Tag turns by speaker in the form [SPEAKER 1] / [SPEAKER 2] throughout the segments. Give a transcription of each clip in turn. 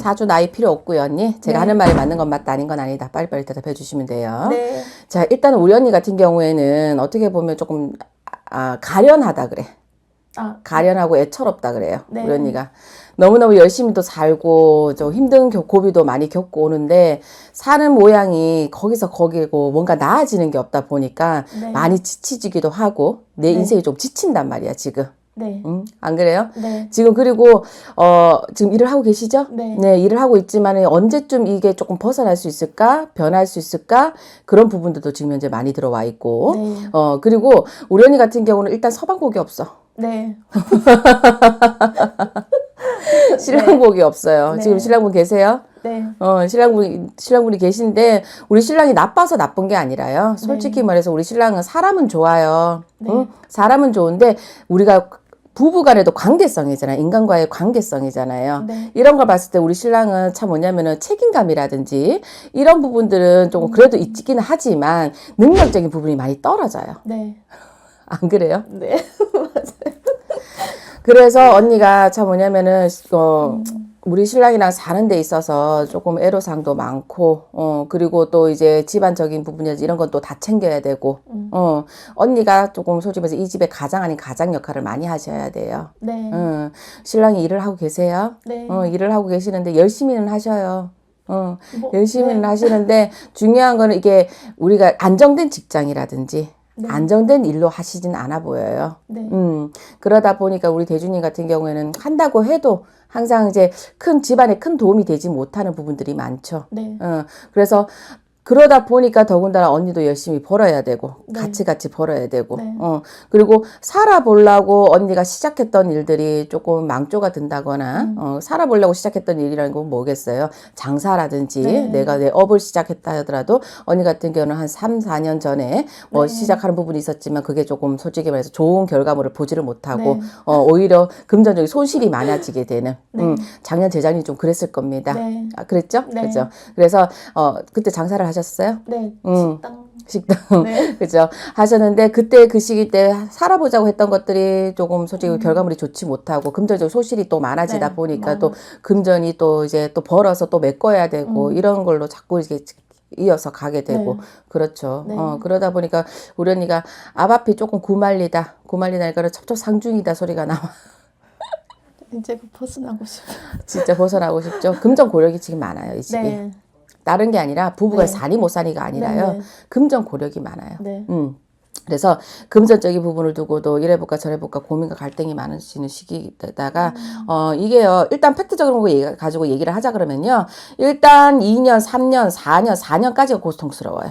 [SPEAKER 1] 사주 나이 필요 없고요, 언니. 제가
[SPEAKER 2] 네.
[SPEAKER 1] 하는 말이 맞는 건 맞다, 아닌 건 아니다. 빨리빨리 대답해 주시면 돼요.
[SPEAKER 2] 네.
[SPEAKER 1] 자, 일단 우리 언니 같은 경우에는 어떻게 보면 조금 가련하다 그래. 가련하고 애처롭다 그래요.
[SPEAKER 2] 네.
[SPEAKER 1] 우리 언니가. 너무너무 열심히도 살고 좀 힘든 고비도 많이 겪고 오는데 사는 모양이 거기서 거기고 뭔가 나아지는 게 없다 보니까
[SPEAKER 2] 네.
[SPEAKER 1] 많이 지치지기도 하고 내
[SPEAKER 2] 네.
[SPEAKER 1] 인생이 좀 지친단 말이야, 지금.
[SPEAKER 2] 네.
[SPEAKER 1] 안 그래요?
[SPEAKER 2] 네.
[SPEAKER 1] 지금 그리고 지금 일을 하고 계시죠?
[SPEAKER 2] 네.
[SPEAKER 1] 일을 하고 있지만 언제쯤 이게 조금 벗어날 수 있을까? 변할 수 있을까? 그런 부분들도 지금 현재 많이 들어와 있고
[SPEAKER 2] 네.
[SPEAKER 1] 그리고 우리 언니 같은 경우는 일단 서방복이 없어.
[SPEAKER 2] 네.
[SPEAKER 1] 신랑복이 없어요.
[SPEAKER 2] 네.
[SPEAKER 1] 지금 신랑분 계세요?
[SPEAKER 2] 네.
[SPEAKER 1] 신랑분이 계신데 우리 신랑이 나빠서 나쁜 게 아니라요. 솔직히 말해서 우리 신랑은 사람은 좋아요.
[SPEAKER 2] 네.
[SPEAKER 1] 응? 사람은 좋은데 우리가 부부간에도 관계성이잖아요. 인간과의 관계성이잖아요.
[SPEAKER 2] 네.
[SPEAKER 1] 이런 걸 봤을 때 우리 신랑은 참 뭐냐면은 책임감이라든지 이런 부분들은 조금 그래도 있기는 하지만 능력적인 부분이 많이 떨어져요.
[SPEAKER 2] 네.
[SPEAKER 1] 안 그래요?
[SPEAKER 2] 네. 맞아요.
[SPEAKER 1] 그래서 언니가 참 뭐냐면은 우리 신랑이랑 사는 데 있어서 조금 애로사항도 많고 그리고 또 이제 집안적인 부분이라든지 이런 건 또 다 챙겨야 되고 언니가 조금 솔직히 말해서 이 집의 가장 아닌 가장 역할을 많이 하셔야 돼요.
[SPEAKER 2] 네.
[SPEAKER 1] 신랑이 일을 하고 계세요?
[SPEAKER 2] 네.
[SPEAKER 1] 일을 하고 계시는데 열심히는 하셔요.
[SPEAKER 2] 뭐,
[SPEAKER 1] 열심히는
[SPEAKER 2] 네.
[SPEAKER 1] 하시는데 중요한 거는 이게 우리가 안정된 직장이라든지
[SPEAKER 2] 네.
[SPEAKER 1] 안정된 일로 하시진 않아 보여요.
[SPEAKER 2] 네.
[SPEAKER 1] 그러다 보니까 우리 대주님 같은 경우에는 한다고 해도 항상 이제 큰 집안에 큰 도움이 되지 못하는 부분들이 많죠.
[SPEAKER 2] 네.
[SPEAKER 1] 그래서 그러다 보니까 더군다나 언니도 열심히 벌어야 되고
[SPEAKER 2] 네.
[SPEAKER 1] 같이 벌어야 되고
[SPEAKER 2] 네.
[SPEAKER 1] 그리고 살아보려고 언니가 시작했던 일들이 조금 망조가 된다거나 살아보려고 시작했던 일이라는 건 뭐겠어요? 장사라든지
[SPEAKER 2] 네.
[SPEAKER 1] 내가 내 업을 시작했다 하더라도 언니 같은 경우는 한 3, 4년 전에 뭐
[SPEAKER 2] 네.
[SPEAKER 1] 시작하는 부분이 있었지만 그게 조금 솔직히 말해서 좋은 결과물을 보지를 못하고
[SPEAKER 2] 네.
[SPEAKER 1] 오히려 금전적인 손실이 많아지게 되는
[SPEAKER 2] 네.
[SPEAKER 1] 작년 재작년이 좀 그랬을 겁니다.
[SPEAKER 2] 네.
[SPEAKER 1] 그랬죠?
[SPEAKER 2] 네.
[SPEAKER 1] 그죠? 그래서 그때 장사를 하셨어요?
[SPEAKER 2] 네.
[SPEAKER 1] 식당.
[SPEAKER 2] 네.
[SPEAKER 1] 그죠? 하셨는데 그때 그 시기 때 살아보자고 했던 것들이 조금 솔직히 결과물이 좋지 못하고 금전적 소실이 또 많아지다
[SPEAKER 2] 네.
[SPEAKER 1] 보니까 또 금전이 또 이제 또 벌어서 또 메꿔야 되고 이런 걸로 자꾸 이렇게 이어서 가게 되고
[SPEAKER 2] 네.
[SPEAKER 1] 그렇죠.
[SPEAKER 2] 네.
[SPEAKER 1] 그러다 보니까 우리 언니가 앞이 조금 구말리다니까 첩첩상중이다 소리가 나와.
[SPEAKER 2] 이제 벗어나고 싶어요.
[SPEAKER 1] 진짜 벗어나고 싶죠. 금전 고력이 지금 많아요, 이 집이.
[SPEAKER 2] 네.
[SPEAKER 1] 다른 게 아니라 부부가
[SPEAKER 2] 네.
[SPEAKER 1] 사니 못 사니가 아니라요.
[SPEAKER 2] 네.
[SPEAKER 1] 금전 고력이 많아요.
[SPEAKER 2] 네.
[SPEAKER 1] 그래서 금전적인 부분을 두고도 이래볼까 저래볼까 고민과 갈등이 많으시는 시기에다가 이게요 일단 팩트적인 거 가지고 얘기를 하자 그러면요 일단 2년 3년 4년까지가 고통스러워요.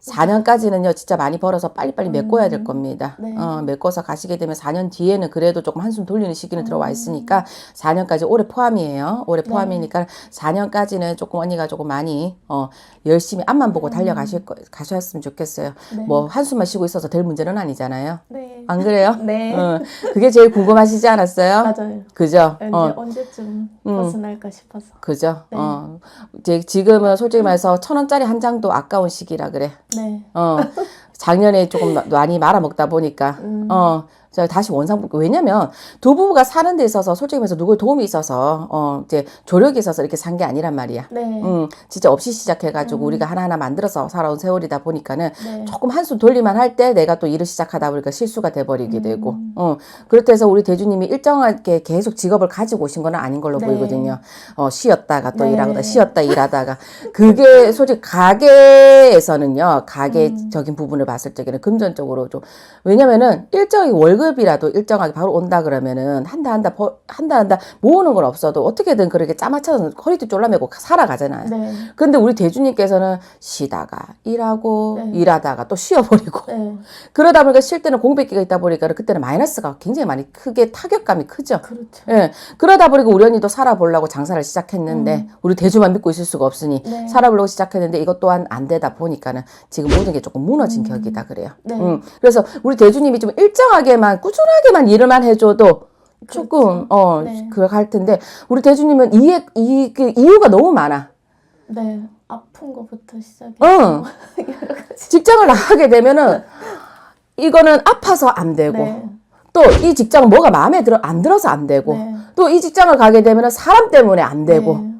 [SPEAKER 1] 4년까지는요 진짜 많이 벌어서 빨리빨리 메꿔야 될 겁니다.
[SPEAKER 2] 네.
[SPEAKER 1] 메꿔서 가시게 되면 4년 뒤에는 그래도 조금 한숨 돌리는 시기는 들어와 있으니까 4년까지 올해 포함이에요. 올해 포함이니까 4년까지는 조금 언니가 조금 많이 열심히 앞만 보고 가셨으면 좋겠어요.
[SPEAKER 2] 네.
[SPEAKER 1] 뭐 한숨만 쉬고 있어서 될 문제는 아니잖아요.
[SPEAKER 2] 네.
[SPEAKER 1] 안 그래요?
[SPEAKER 2] 네.
[SPEAKER 1] 그게 제일 궁금하시지 않았어요?
[SPEAKER 2] 맞아요.
[SPEAKER 1] 그죠?
[SPEAKER 2] 이제 언제쯤 벗어날까 싶어서.
[SPEAKER 1] 그죠?
[SPEAKER 2] 네.
[SPEAKER 1] 지금은 솔직히 말해서 1,000원짜리 한 장도 아까운 시기라 그래.
[SPEAKER 2] 네.
[SPEAKER 1] 작년에 조금 많이 말아먹다 보니까, 자, 다시 왜냐면, 두 부부가 사는 데 있어서, 솔직히 말해서 누구의 도움이 있어서, 이제 조력이 있어서 이렇게 산 게 아니란 말이야.
[SPEAKER 2] 네.
[SPEAKER 1] 진짜 없이 시작해가지고, 우리가 하나하나 만들어서 살아온 세월이다 보니까는,
[SPEAKER 2] 네.
[SPEAKER 1] 조금 한숨 돌리만 할 때 내가 또 일을 시작하다 보니까 실수가 돼버리게 되고, 그렇다 해서 우리 대주님이 일정하게 계속 직업을 가지고 오신 건 아닌 걸로
[SPEAKER 2] 네.
[SPEAKER 1] 보이거든요. 쉬었다가 또
[SPEAKER 2] 네.
[SPEAKER 1] 일하고, 쉬었다 일하다가. 그게 솔직히 가게에서는요, 가게적인 부분을 봤을 적에는 금전적으로 좀, 왜냐면은 일정하게 월급이라도 일정하게 바로 온다 그러면은 한다 모으는 건 없어도 어떻게든 그렇게 짜맞춰서 허리띠 졸라매고 살아가잖아요.
[SPEAKER 2] 네.
[SPEAKER 1] 근데 우리 대주님께서는 쉬다가 일하고
[SPEAKER 2] 네.
[SPEAKER 1] 일하다가 또 쉬어버리고
[SPEAKER 2] 네.
[SPEAKER 1] 그러다 보니까 쉴 때는 공백기가 있다 보니까 그때는 마이너스가 굉장히 많이 크게 타격감이 크죠.
[SPEAKER 2] 그렇죠.
[SPEAKER 1] 예. 그러다 보니까 우리 언니도 살아보려고 장사를 시작했는데 우리 대주만 믿고 있을 수가 없으니
[SPEAKER 2] 네.
[SPEAKER 1] 살아보려고 시작했는데 이것 또한 안 되다 보니까는 지금 모든 게 조금 무너진 격이다 그래요.
[SPEAKER 2] 네.
[SPEAKER 1] 그래서 우리 대주님이 좀 일정하게만 꾸준하게만 일을만 해줘도 조금
[SPEAKER 2] 네.
[SPEAKER 1] 그걸 할 텐데 우리 대주님은 그 이유가 너무 많아.
[SPEAKER 2] 네. 아픈 거부터 시작해서
[SPEAKER 1] 응.
[SPEAKER 2] 여러 가지.
[SPEAKER 1] 직장을 나가게 되면은 이거는 아파서 안 되고
[SPEAKER 2] 네.
[SPEAKER 1] 또 이 직장은 뭐가 마음에 안 들어서 안 되고
[SPEAKER 2] 네.
[SPEAKER 1] 또 이 직장을 가게 되면은 사람 때문에 안 되고
[SPEAKER 2] 네.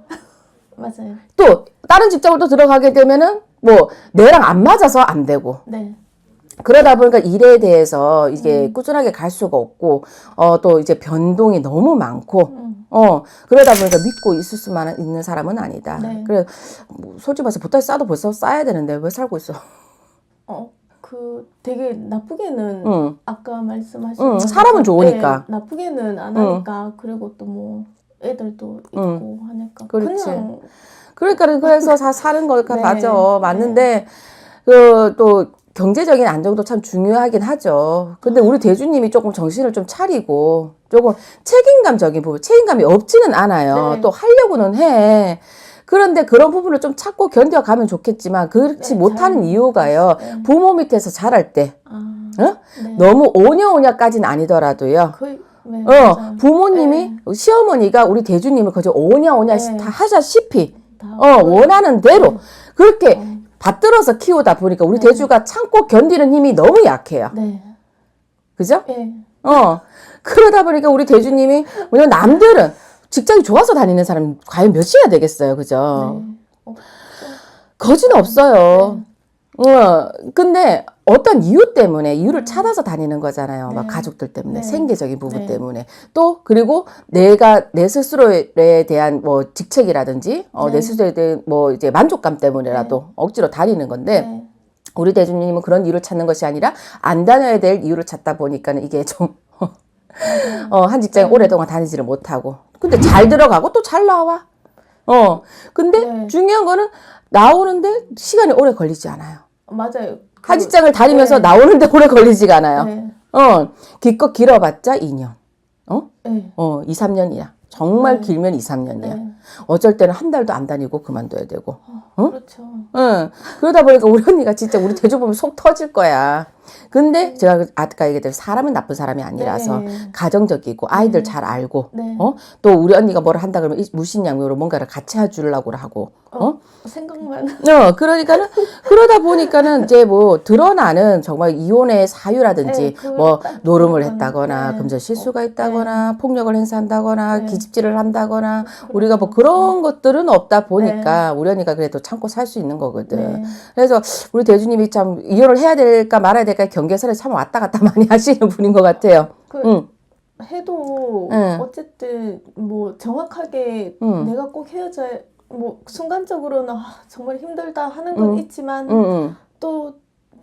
[SPEAKER 2] 맞아요.
[SPEAKER 1] 또 다른 직장을 또 들어가게 되면은 뭐 내랑 안 맞아서 안 되고
[SPEAKER 2] 네.
[SPEAKER 1] 그러다 보니까 일에 대해서 이게 꾸준하게 갈 수가 없고 또 이제 변동이 너무 많고 그러다 보니까 믿고 있을 수만 있는 사람은 아니다.
[SPEAKER 2] 네.
[SPEAKER 1] 그래 뭐 솔직히 말해서 보따리 싸도 벌써 싸야 되는데 왜 살고 있어?
[SPEAKER 2] 되게 나쁘게는
[SPEAKER 1] 응.
[SPEAKER 2] 아까 말씀하신
[SPEAKER 1] 사람은 좋으니까.
[SPEAKER 2] 네, 나쁘게는 안 하니까 그리고 또 뭐 애들도 있고 하니까
[SPEAKER 1] 그렇지.
[SPEAKER 2] 그냥
[SPEAKER 1] 그러니까 그래서 사는 거니까
[SPEAKER 2] 네.
[SPEAKER 1] 맞아. 맞는데 그 또 경제적인 안정도 참 중요하긴 하죠. 근데 우리 대주님이 조금 정신을 좀 차리고 조금 책임감적인 부분, 책임감이 없지는 않아요.
[SPEAKER 2] 네.
[SPEAKER 1] 또 하려고는 해. 그런데 그런 부분을 좀 참고 견뎌가면 좋겠지만 그렇지
[SPEAKER 2] 네,
[SPEAKER 1] 못하는
[SPEAKER 2] 잘
[SPEAKER 1] 이유가요.
[SPEAKER 2] 네.
[SPEAKER 1] 부모 밑에서 자랄 때 어?
[SPEAKER 2] 네.
[SPEAKER 1] 너무 오냐오냐까지는 아니더라도요.
[SPEAKER 2] 거의 네, 맞아요.
[SPEAKER 1] 부모님이 시어머니가 우리 대주님을 그저 오냐오냐
[SPEAKER 2] 네.
[SPEAKER 1] 다 하자시피
[SPEAKER 2] 다
[SPEAKER 1] 원하는 대로 그렇게 받들어서 키우다 보니까 우리 대주가 참고 견디는 힘이 너무 약해요.
[SPEAKER 2] 네.
[SPEAKER 1] 그죠?
[SPEAKER 2] 네.
[SPEAKER 1] 그러다 보니까 우리 대주님이 왜냐면 남들은 직장이 좋아서 다니는 사람이 과연 몇이나 되겠어요. 그죠?
[SPEAKER 2] 네.
[SPEAKER 1] 거지는 없어요. 근데 어떤 이유 때문에 이유를 찾아서 다니는 거잖아요. 막
[SPEAKER 2] 네.
[SPEAKER 1] 가족들 때문에,
[SPEAKER 2] 네.
[SPEAKER 1] 생계적인 부분
[SPEAKER 2] 네.
[SPEAKER 1] 때문에. 또 그리고 내가 내 스스로에 대한 뭐 직책이라든지 내
[SPEAKER 2] 네.
[SPEAKER 1] 스스로에 대한 뭐 이제 만족감 때문에라도 억지로 다니는 건데
[SPEAKER 2] 네.
[SPEAKER 1] 우리 대주님은 그런 이유를 찾는 것이 아니라 안 다녀야 될 이유를 찾다 보니까는 이게 좀 한 직장에 오랫동안 다니지를 못하고 근데 잘 들어가고 또 잘 나와. 근데
[SPEAKER 2] 네.
[SPEAKER 1] 중요한 거는 나오는데 시간이 오래 걸리지 않아요.
[SPEAKER 2] 맞아요.
[SPEAKER 1] 한 직장을 다니면서
[SPEAKER 2] 네.
[SPEAKER 1] 나오는데 오래 걸리지가 않아요.
[SPEAKER 2] 네.
[SPEAKER 1] 기껏 길어봤자 2년.
[SPEAKER 2] 네.
[SPEAKER 1] 2, 3년이야. 정말
[SPEAKER 2] 네.
[SPEAKER 1] 길면 2, 3년이야.
[SPEAKER 2] 네.
[SPEAKER 1] 어쩔 때는 한 달도 안 다니고 그만둬야 되고.
[SPEAKER 2] 그렇죠.
[SPEAKER 1] 그러다 보니까 우리 언니가 진짜 우리 대주 보면 속 터질 거야. 근데 제가 아까 얘기했듯이 사람은 나쁜 사람이 아니라서
[SPEAKER 2] 네.
[SPEAKER 1] 가정적이고 아이들 잘 알고
[SPEAKER 2] 네.
[SPEAKER 1] 또 우리 언니가 뭐를 한다 그러면 무신양묘로 뭔가를 같이 해주려고 하고
[SPEAKER 2] 생각만
[SPEAKER 1] 그러니까는 그러다 보니까는 이제 뭐 드러나는 정말 이혼의 사유라든지
[SPEAKER 2] 네, 그걸
[SPEAKER 1] 뭐
[SPEAKER 2] 딱
[SPEAKER 1] 노름을
[SPEAKER 2] 그거는,
[SPEAKER 1] 했다거나
[SPEAKER 2] 네.
[SPEAKER 1] 금전 실수가 있다거나 폭력을 행사한다거나
[SPEAKER 2] 네.
[SPEAKER 1] 기집질을 한다거나 우리가 뭐 그런 것들은 없다 보니까 우리 언니가 그래도 참고 살 수 있는 거거든.
[SPEAKER 2] 네.
[SPEAKER 1] 그래서 우리 대주님이 참 이혼을 해야 될까 말아야 될까 경계선에 참 왔다 갔다 많이 하시는 분인 것 같아요.
[SPEAKER 2] 해도
[SPEAKER 1] 응.
[SPEAKER 2] 어쨌든 뭐 정확하게 내가 꼭 헤어져야 뭐 순간적으로는 정말 힘들다 하는 건 있지만 또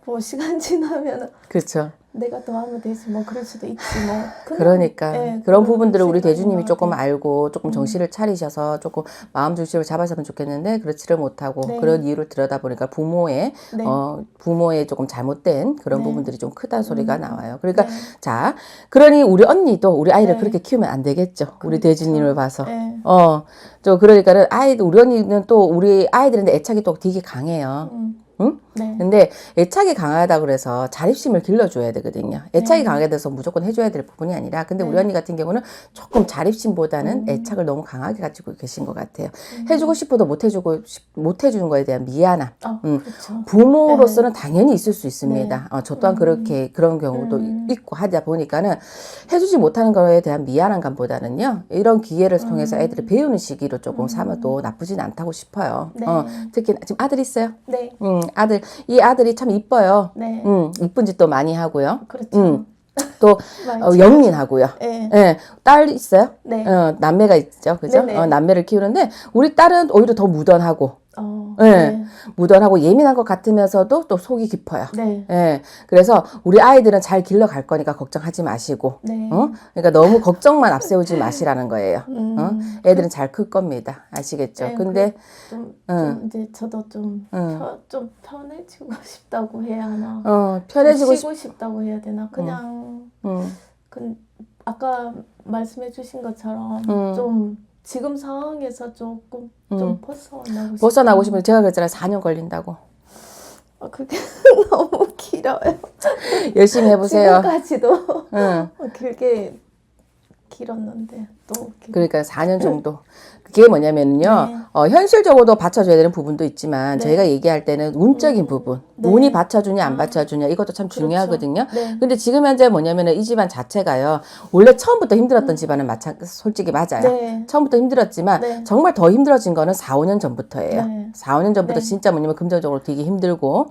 [SPEAKER 2] 뭐 시간 지나면
[SPEAKER 1] 그렇죠.
[SPEAKER 2] 내가 더 하면 되지 뭐 그럴 수도 있지 뭐 그냥,
[SPEAKER 1] 그러니까
[SPEAKER 2] 네,
[SPEAKER 1] 그런 부분들을 우리
[SPEAKER 2] 생각인
[SPEAKER 1] 대주님이
[SPEAKER 2] 것
[SPEAKER 1] 조금
[SPEAKER 2] 같아요.
[SPEAKER 1] 알고 조금 정신을 차리셔서 조금 마음 중심을 잡았으면 좋겠는데 그렇지를 못하고
[SPEAKER 2] 네.
[SPEAKER 1] 그런 이유를 들여다 보니까 부모의
[SPEAKER 2] 네.
[SPEAKER 1] 부모의 조금 잘못된 그런
[SPEAKER 2] 네.
[SPEAKER 1] 부분들이 좀 크다는 소리가 나와요. 그러니까
[SPEAKER 2] 네.
[SPEAKER 1] 자 그러니 우리 언니도 우리 아이를
[SPEAKER 2] 네.
[SPEAKER 1] 그렇게 키우면 안 되겠죠. 우리
[SPEAKER 2] 그렇죠.
[SPEAKER 1] 대주님을 봐서.
[SPEAKER 2] 네.
[SPEAKER 1] 저 그러니까는 우리 언니는 또 우리 아이들한테 애착이 또 되게 강해요. 응?
[SPEAKER 2] 네.
[SPEAKER 1] 근데 애착이 강하다 그래서 자립심을 길러줘야 되거든요. 애착이 강하게 돼서 무조건 해줘야 될 부분이 아니라 근데 우리 언니 같은 경우는 조금 자립심보다는 애착을 너무 강하게 가지고 계신 것 같아요. 해주고 싶어도 못 해주는 거에 대한 미안함.
[SPEAKER 2] 그렇죠.
[SPEAKER 1] 부모로서는 당연히 있을 수 있습니다. 저 또한 그런 경우도 있고 하다 보니까는 해주지 못하는 거에 대한 미안함감보다는요. 이런 기회를 통해서 애들을 배우는 시기로 조금 삼아도 나쁘진 않다고 싶어요.
[SPEAKER 2] 네.
[SPEAKER 1] 특히 지금 아들 있어요?
[SPEAKER 2] 네.
[SPEAKER 1] 이 아들이 참 이뻐요.
[SPEAKER 2] 네.
[SPEAKER 1] 이쁜 짓도 많이 하고요.
[SPEAKER 2] 그렇죠.
[SPEAKER 1] 또
[SPEAKER 2] 많이
[SPEAKER 1] 영민하고요.
[SPEAKER 2] 네.
[SPEAKER 1] 예, 딸 있어요?
[SPEAKER 2] 네.
[SPEAKER 1] 남매가 있죠, 그죠?
[SPEAKER 2] 네네.
[SPEAKER 1] 남매를 키우는데 우리 딸은 오히려 더 무던하고,
[SPEAKER 2] 네.
[SPEAKER 1] 무던하고 예민한 것 같으면서도 또 속이 깊어요.
[SPEAKER 2] 네.
[SPEAKER 1] 예, 그래서 우리 아이들은 잘 길러갈 거니까 걱정하지 마시고,
[SPEAKER 2] 네.
[SPEAKER 1] 그러니까 너무 걱정만 앞세우지 마시라는 거예요. 애들은 잘 클 겁니다. 아시겠죠?
[SPEAKER 2] 네,
[SPEAKER 1] 근데
[SPEAKER 2] 좀 이제 저도 좀 편해지고 싶다고 해야 하나?
[SPEAKER 1] 편해지고
[SPEAKER 2] 쉬고 싶다고 해야 되나? 그냥 아까 말씀해주신 것처럼 좀 지금 상황에서 조금 좀
[SPEAKER 1] 벗어나고 싶은데 제가 그랬잖아요. 4년 걸린다고.
[SPEAKER 2] 그게 너무 길어요.
[SPEAKER 1] 열심히 해보세요.
[SPEAKER 2] 지금까지도 길게 길었는데 또
[SPEAKER 1] 그러니까 4년 정도. 그게 뭐냐면요.
[SPEAKER 2] 네.
[SPEAKER 1] 현실적으로도 받쳐줘야 되는 부분도 있지만
[SPEAKER 2] 네.
[SPEAKER 1] 저희가 얘기할 때는 운적인 부분.
[SPEAKER 2] 네.
[SPEAKER 1] 운이 받쳐주냐 안 받쳐주냐 이것도 참
[SPEAKER 2] 그렇죠.
[SPEAKER 1] 중요하거든요.
[SPEAKER 2] 네.
[SPEAKER 1] 근데 지금 현재 뭐냐면은 이 집안 자체가요. 원래 처음부터 힘들었던 집안은 솔직히 맞아요.
[SPEAKER 2] 네.
[SPEAKER 1] 처음부터 힘들었지만
[SPEAKER 2] 네.
[SPEAKER 1] 정말 더 힘들어진 거는 4, 5년 전부터예요.
[SPEAKER 2] 네.
[SPEAKER 1] 4, 5년 전부터
[SPEAKER 2] 네.
[SPEAKER 1] 진짜 뭐냐면 금전적으로 되게 힘들고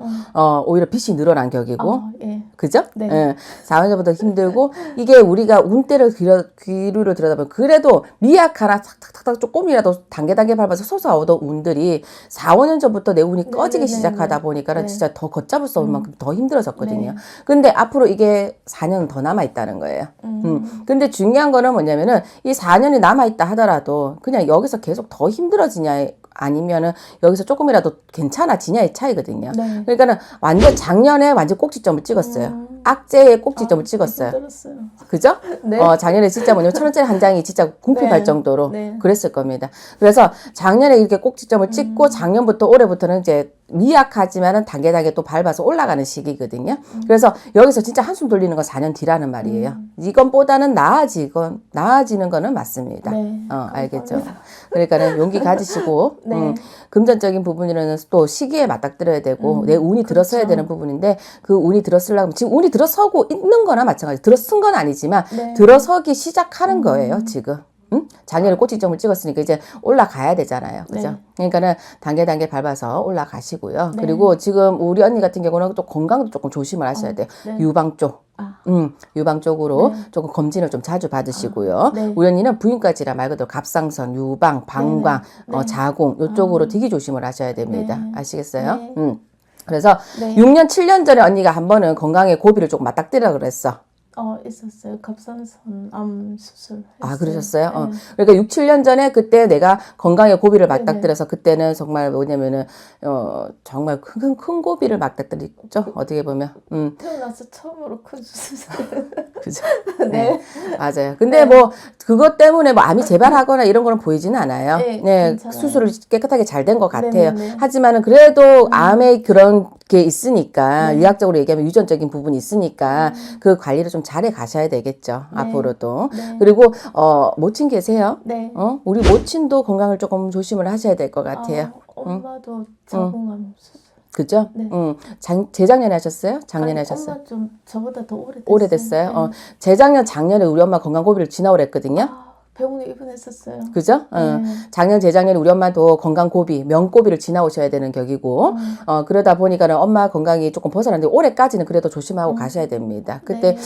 [SPEAKER 1] 오히려 빚이 늘어난 격이고
[SPEAKER 2] 예.
[SPEAKER 1] 그죠?
[SPEAKER 2] 네.
[SPEAKER 1] 예. 4, 5년 전부터 힘들고 이게 우리가 운대를 귀루를 들여다보면 그래도 미약하나 탁탁탁탁 조금이라도 단계 밟아서 솟아오던 운들이 4, 5년 전부터 내 운이 꺼지기
[SPEAKER 2] 네.
[SPEAKER 1] 시작하다 보니까는
[SPEAKER 2] 네.
[SPEAKER 1] 진짜 더 걷잡을 수 없을 만큼 더 힘들어졌거든요.
[SPEAKER 2] 네.
[SPEAKER 1] 근데 앞으로 이게 4년은 더 남아있다는 거예요. 근데 중요한 거는 뭐냐면은 이 4년이 남아있다 하더라도 그냥 여기서 계속 더 힘들어지냐 아니면은 여기서 조금이라도 괜찮아지냐의 차이거든요.
[SPEAKER 2] 네.
[SPEAKER 1] 그러니까는 완전 작년에 완전 꼭지점을 찍었어요. 악재의 꼭지점을 찍었어요.
[SPEAKER 2] 힘들었어요.
[SPEAKER 1] 그죠?
[SPEAKER 2] 네.
[SPEAKER 1] 작년에 진짜 뭐냐면 1,000원짜리 한 장이 진짜 궁핍할
[SPEAKER 2] 네.
[SPEAKER 1] 정도로
[SPEAKER 2] 네.
[SPEAKER 1] 그랬을 겁니다. 그래서 작년에 이렇게 꼭지점을 찍고 작년부터 올해부터는 이제 미약하지만은 단계 또 밟아서 올라가는 시기거든요. 그래서 여기서 진짜 한숨 돌리는 건 4년 뒤라는 말이에요. 이건보다는 나아지는 거는 맞습니다.
[SPEAKER 2] 네.
[SPEAKER 1] 알겠죠? 그러니까는 용기 가지시고
[SPEAKER 2] 네.
[SPEAKER 1] 금전적인 부분이라는 또 시기에 맞닥뜨려야 되고 내 운이 들어서야
[SPEAKER 2] 그렇죠.
[SPEAKER 1] 되는 부분인데 그 운이 들어서려면 지금 운이 들어서고 있는 거나 마찬가지. 들어선 건 아니지만
[SPEAKER 2] 네.
[SPEAKER 1] 들어서기 시작하는 거예요, 지금. 작년에 꼭지점을 찍었으니까 이제 올라가야 되잖아요. 그죠?
[SPEAKER 2] 네.
[SPEAKER 1] 그러니까는 단계 밟아서 올라가시고요.
[SPEAKER 2] 네.
[SPEAKER 1] 그리고 지금 우리 언니 같은 경우는 또 건강도 조금 조심을 하셔야 돼요.
[SPEAKER 2] 네.
[SPEAKER 1] 유방 쪽.
[SPEAKER 2] 아.
[SPEAKER 1] 유방 쪽으로
[SPEAKER 2] 네.
[SPEAKER 1] 조금 검진을 좀 자주 받으시고요.
[SPEAKER 2] 네.
[SPEAKER 1] 우리 언니는 부인까지라 말 그대로 갑상선, 유방, 방광,
[SPEAKER 2] 네.
[SPEAKER 1] 자궁 이쪽으로 되게 조심을 하셔야 됩니다.
[SPEAKER 2] 네.
[SPEAKER 1] 아시겠어요?
[SPEAKER 2] 네.
[SPEAKER 1] 그래서
[SPEAKER 2] 네.
[SPEAKER 1] 6년, 7년 전에 언니가 한 번은 건강에 고비를 조금 맞닥뜨려 그랬어.
[SPEAKER 2] 있었어요. 갑상선 암 수술.
[SPEAKER 1] 아, 그러셨어요?
[SPEAKER 2] 네.
[SPEAKER 1] 그러니까 6, 7년 전에 그때 내가 건강에 고비를
[SPEAKER 2] 네네.
[SPEAKER 1] 맞닥뜨려서 그때는 정말 뭐냐면은, 정말 큰 고비를 맞닥뜨렸죠? 어떻게 보면.
[SPEAKER 2] 태어나서 처음으로 큰 수술.
[SPEAKER 1] 그죠?
[SPEAKER 2] 네.
[SPEAKER 1] 맞아요. 근데 뭐, 그것 때문에 뭐 암이 재발하거나 이런 거는 보이지는 않아요.
[SPEAKER 2] 네,
[SPEAKER 1] 네,
[SPEAKER 2] 괜찮아요.
[SPEAKER 1] 수술을 깨끗하게 잘 된 것 같아요.
[SPEAKER 2] 네네네.
[SPEAKER 1] 하지만은 그래도 암에 그런 게 있으니까,
[SPEAKER 2] 네.
[SPEAKER 1] 의학적으로 얘기하면 유전적인 부분이 있으니까, 그 관리를 좀 잘해 가셔야 되겠죠.
[SPEAKER 2] 네.
[SPEAKER 1] 앞으로도.
[SPEAKER 2] 네.
[SPEAKER 1] 그리고, 모친 계세요?
[SPEAKER 2] 네.
[SPEAKER 1] 우리 모친도 건강을 조금 조심을 하셔야 될 것 같아요.
[SPEAKER 2] 엄마도 자궁암 수술.
[SPEAKER 1] 그죠?
[SPEAKER 2] 네.
[SPEAKER 1] 재작년에 하셨어요? 작년에
[SPEAKER 2] 아니,
[SPEAKER 1] 하셨어요?
[SPEAKER 2] 엄마 좀 저보다 더 오래됐어요.
[SPEAKER 1] 오래됐어요?
[SPEAKER 2] 네.
[SPEAKER 1] 재작년, 작년에 우리 엄마 건강고비를 지나고 그랬거든요.
[SPEAKER 2] 병원에 입원했었어요.
[SPEAKER 1] 그죠? 작년, 재작년에 우리 엄마도 건강고비, 명고비를 지나오셔야 되는 격이고, 그러다 보니까는 엄마 건강이 조금 벗어났는데, 올해까지는 그래도 조심하고 가셔야 됩니다. 그때,
[SPEAKER 2] 네.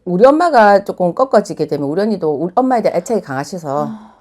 [SPEAKER 1] 우리 엄마가 조금 꺾어지게 되면, 우리 언니도 우리 엄마에 대한 애착이 강하셔서,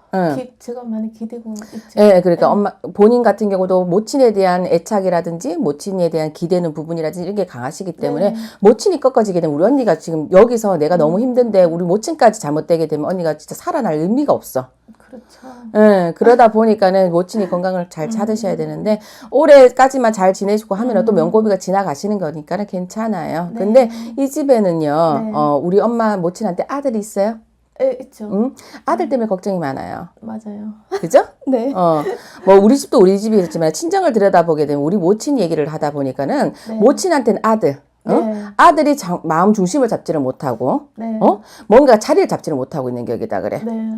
[SPEAKER 2] 제가 많이 기대고 있죠.
[SPEAKER 1] 예, 그러니까 엄마, 본인 같은 경우도 모친에 대한 애착이라든지, 모친에 대한 기대는 부분이라든지, 이런 게 강하시기 때문에,
[SPEAKER 2] 네.
[SPEAKER 1] 모친이 꺾어지게 되면, 우리 언니가 지금 여기서 내가 너무 힘든데, 우리 모친까지 잘못되게 되면, 언니가 진짜 살아날 의미가 없어.
[SPEAKER 2] 그렇죠.
[SPEAKER 1] 예, 그러다 보니까는 모친이 건강을 잘 찾으셔야 되는데, 올해까지만 잘 지내시고 하면 또 명고비가 지나가시는 거니까는 괜찮아요.
[SPEAKER 2] 네.
[SPEAKER 1] 근데 이 집에는요,
[SPEAKER 2] 네.
[SPEAKER 1] 우리 엄마 모친한테 아들이 있어요?
[SPEAKER 2] 네, 있죠.
[SPEAKER 1] 아들 때문에 걱정이 많아요.
[SPEAKER 2] 맞아요.
[SPEAKER 1] 그죠?
[SPEAKER 2] 네.
[SPEAKER 1] 뭐 우리 집도 우리 집이었지만 친정을 들여다보게 되면 우리 모친 얘기를 하다 보니까는
[SPEAKER 2] 네.
[SPEAKER 1] 모친한테는 아들,
[SPEAKER 2] 네.
[SPEAKER 1] 아들이 마음 중심을 잡지를 못하고,
[SPEAKER 2] 네.
[SPEAKER 1] 뭔가 자리를 잡지를 못하고 있는 격이다 그래.
[SPEAKER 2] 네.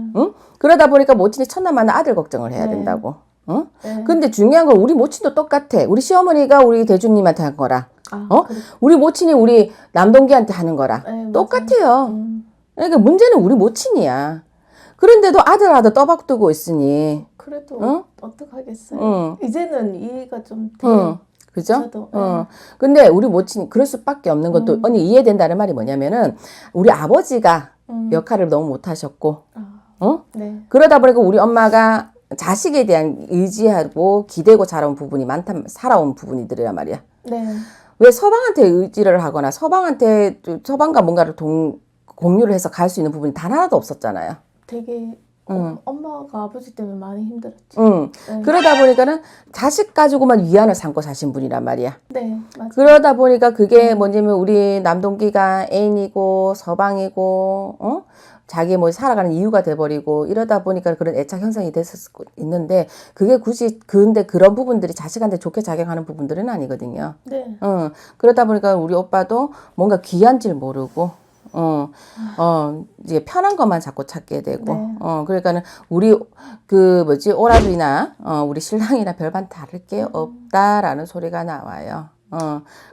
[SPEAKER 1] 그러다 보니까 모친이 첫날만 아들 걱정을 해야
[SPEAKER 2] 네.
[SPEAKER 1] 된다고.
[SPEAKER 2] 네.
[SPEAKER 1] 근데 중요한 건 우리 모친도 똑같아. 우리 시어머니가 우리 대주님한테 한 거라. 우리 모친이 우리 남동기한테 하는 거라.
[SPEAKER 2] 네, 맞아요.
[SPEAKER 1] 똑같아요. 그러니까 문제는 우리 모친이야. 그런데도 아들 떠박두고 있으니.
[SPEAKER 2] 그래도 어떡하겠어요. 이제는 이해가 좀 돼요.
[SPEAKER 1] 그죠?
[SPEAKER 2] 저도,
[SPEAKER 1] 근데 우리 모친이 그럴 수밖에 없는 것도 언니 이해된다는 말이 뭐냐면은 우리 아버지가 역할을 너무 못하셨고,
[SPEAKER 2] 네.
[SPEAKER 1] 그러다 보니까 우리 엄마가 자식에 대한 의지하고 기대고 살아온 부분이 살아온 부분이들이란 말이야.
[SPEAKER 2] 네.
[SPEAKER 1] 왜 서방한테 의지를 하거나 서방과 뭔가를 공유를 해서 갈 수 있는 부분이 단 하나도 없었잖아요.
[SPEAKER 2] 되게 엄마가 아버지 때문에 많이 힘들었지. 네.
[SPEAKER 1] 그러다 보니까는 자식 가지고만 위안을 삼고 사신 분이란 말이야.
[SPEAKER 2] 네, 맞아요.
[SPEAKER 1] 그러다 보니까 그게 뭐냐면 우리 남동기가 애인이고 서방이고, 자기 뭐 살아가는 이유가 돼버리고 이러다 보니까 그런 애착 형성이 됐을 수 있는데 그게 굳이 근데 그런 부분들이 자식한테 좋게 작용하는 부분들은 아니거든요.
[SPEAKER 2] 네.
[SPEAKER 1] 그러다 보니까 우리 오빠도 뭔가 귀한 줄 모르고 이제 편한 것만 자꾸 찾게 되고,
[SPEAKER 2] 네.
[SPEAKER 1] 그러니까는 우리 오라비나 우리 신랑이나 별반 다를 게 없다라는 소리가 나와요.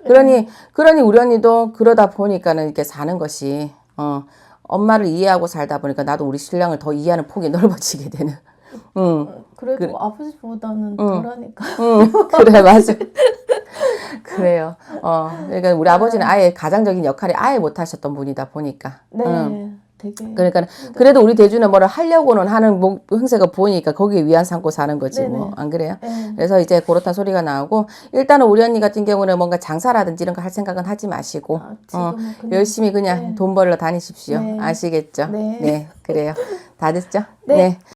[SPEAKER 1] 그러니 우리 언니도 그러다 보니까는 이렇게 사는 것이, 엄마를 이해하고 살다 보니까 나도 우리 신랑을 더 이해하는 폭이 넓어지게 되는.
[SPEAKER 2] 그래도
[SPEAKER 1] 그래.
[SPEAKER 2] 아버지보다는 덜하니까.
[SPEAKER 1] 그래, 맞아. 그래요. 그러니까 우리 아버지는 아예 가장적인 역할이 아예 못 하셨던 분이다 보니까.
[SPEAKER 2] 네. 되게.
[SPEAKER 1] 그러니까 그래도 우리 대주는 뭐를 하려고는 하는 행세가 보이니까 거기에 위안 삼고 사는 거지
[SPEAKER 2] 네네.
[SPEAKER 1] 뭐. 안 그래요?
[SPEAKER 2] 네.
[SPEAKER 1] 그래서 이제 그렇다는 소리가 나오고 일단은 우리 언니 같은 경우는 뭔가 장사라든지 이런 거 할 생각은 하지 마시고
[SPEAKER 2] 지금은 그냥,
[SPEAKER 1] 열심히 그냥
[SPEAKER 2] 네.
[SPEAKER 1] 돈 벌러 다니십시오.
[SPEAKER 2] 네.
[SPEAKER 1] 아시겠죠?
[SPEAKER 2] 네.
[SPEAKER 1] 네, 그래요. 다 됐죠?
[SPEAKER 2] 네.